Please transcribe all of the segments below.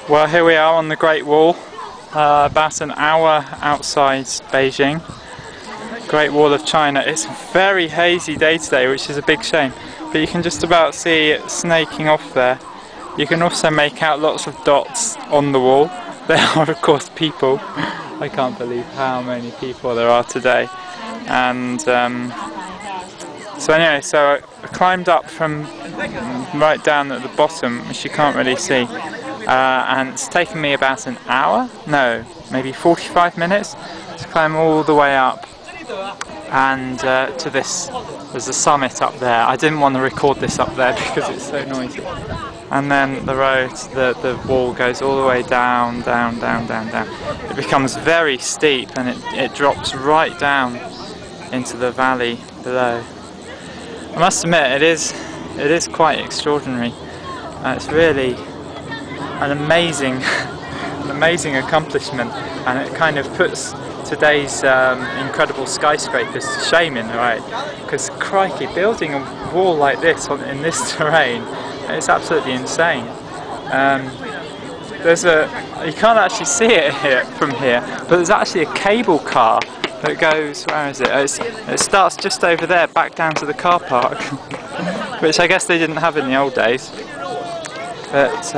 Well, here we are on the Great Wall, about an hour outside Beijing. Great Wall of China. It's a very hazy day today, which is a big shame, but you can just about see it snaking off there. You can also make out lots of dots on the wall. There are of course people. I can't believe how many people there are today. And so anyway, so I climbed up from right down at the bottom, which you can't really see. And it's taken me about an hour, no, maybe 45 minutes to climb all the way up and to this. There's a summit up there. I didn't want to record this up there because it's so noisy. And then the road, the wall goes all the way down, down, down, down, down. It becomes very steep and it drops right down into the valley below. I must admit, it is quite extraordinary. It's really an amazing accomplishment, and it kind of puts today's incredible skyscrapers to shame in a way, because crikey, building a wall like this in this terrain, it's absolutely insane. You can't actually see it from here, but there's actually a cable car that goes, where is it? It starts just over there, back down to the car park, which I guess they didn't have in the old days. But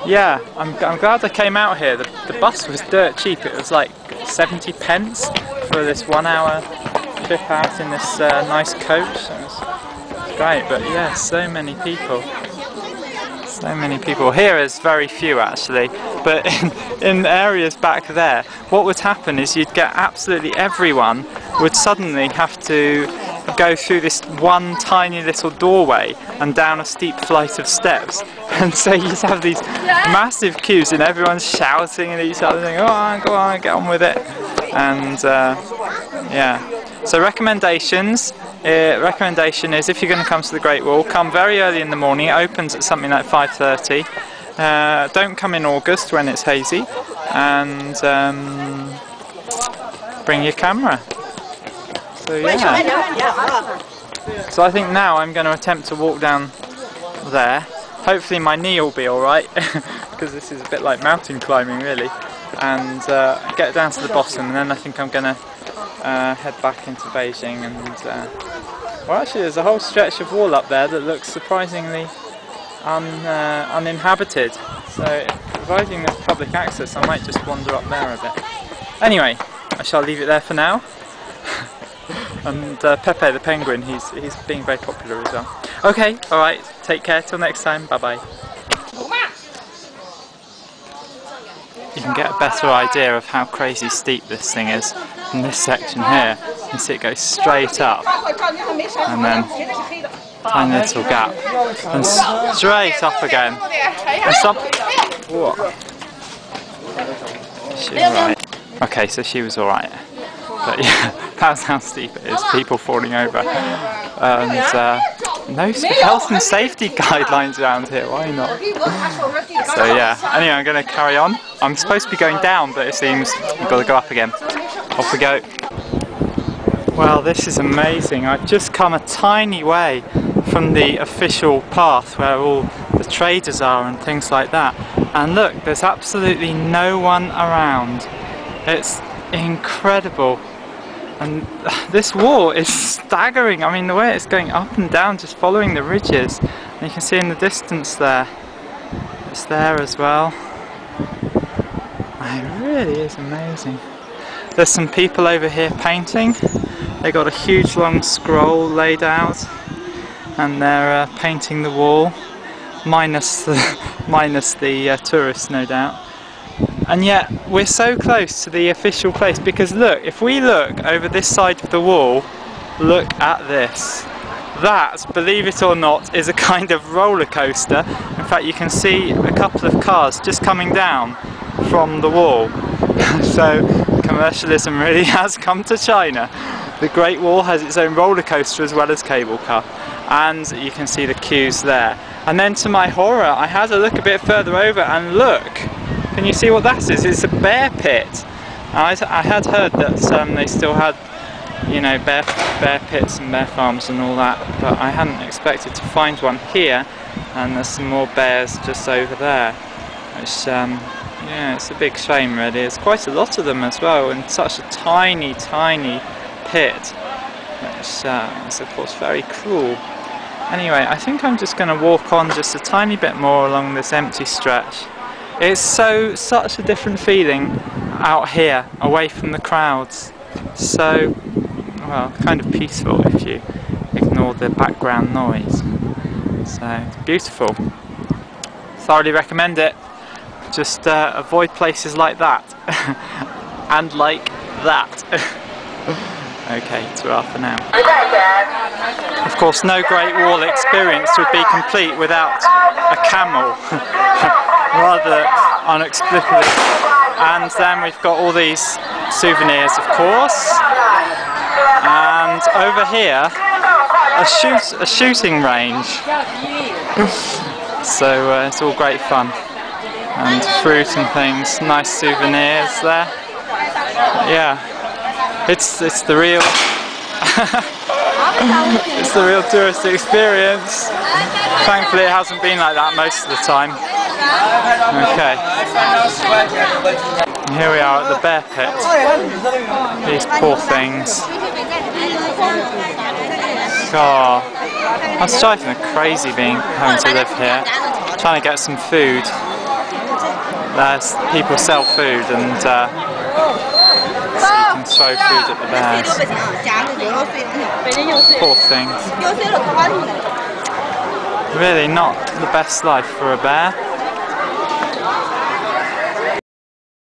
yeah, I'm glad I came out here. The bus was dirt cheap. It was like 70 pence for this 1 hour trip out in this nice coach. So it was great, but yeah, so many people. So many people. Here is very few actually, but in areas back there, what would happen is you'd get absolutely everyone would suddenly have to go through this one tiny little doorway and down a steep flight of steps, and so you'd have these massive queues and everyone's shouting at each other saying, "Go on, get on with it." And yeah, so recommendation is, if you're going to come to the Great Wall, come very early in the morning. It opens at something like 5:30. Don't come in August when it's hazy, and bring your camera. So yeah. So I think now I'm going to attempt to walk down there. Hopefully my knee will be alright, because this is a bit like mountain climbing really, and get down to the bottom, and then I think I'm going to head back into Beijing. And well, actually there's a whole stretch of wall up there that looks surprisingly uninhabited, so providing there's public access I might just wander up there a bit. Anyway, I shall leave it there for now. And Pepe the penguin, he's being very popular as well. Okay, alright, take care, till next time, bye bye. You can get a better idea of how crazy steep this thing is in this section here. You can see it goes straight up, and then tiny little gap, and straight up again. And what? Is she alright? Okay, so she was alright. But yeah, that's how steep it is, people falling over. And no health and safety guidelines around here, why not? So yeah, anyway, I'm going to carry on. I'm supposed to be going down, but it seems we've got to go up again. Off we go. Well, this is amazing. I've just come a tiny way from the official path where all the traders are and things like that. And look, there's absolutely no one around. It's incredible. And this wall is staggering. I mean, the way it's going up and down, just following the ridges. And you can see in the distance there, it's there as well. It really is amazing. There's some people over here painting. They got a huge long scroll laid out, and they're painting the wall, minus the tourists, no doubt. And yet we're so close to the official place, because look, if we look over this side of the wall, look at this. That, believe it or not, is a kind of roller coaster. In fact, you can see a couple of cars just coming down from the wall. So commercialism really has come to China. The Great Wall has its own roller coaster as well as cable car, and you can see the queues there. And then to my horror, I had a look a bit further over, and look, can you see what that is? It's a bear pit. I had heard that they still had, you know, bear pits and bear farms and all that, but I hadn't expected to find one here. And there's some more bears just over there. Which, yeah, it's a big shame really. There's quite a lot of them as well, in such a tiny, tiny pit, which is of course very cruel. Anyway, I think I'm just going to walk on just a tiny bit more along this empty stretch. It's such a different feeling out here, away from the crowds. So, well, kind of peaceful if you ignore the background noise. So, it's beautiful. Thoroughly recommend it. Just avoid places like that. And like that. Okay, ta-ra for now. Of course, no Great Wall experience would be complete without a camel. Rather inexplicably. And then we've got all these souvenirs, of course. And over here, a shooting range. So it's all great fun. And fruit and things, nice souvenirs there. Yeah, it's the real it's the real tourist experience. Thankfully it hasn't been like that most of the time. Okay. And here we are at the bear pit. These poor things. God, that's driving me crazy having to live here. Trying to get some food. There's people sell food and so you can throw food at the bears. Poor things. Really not the best life for a bear.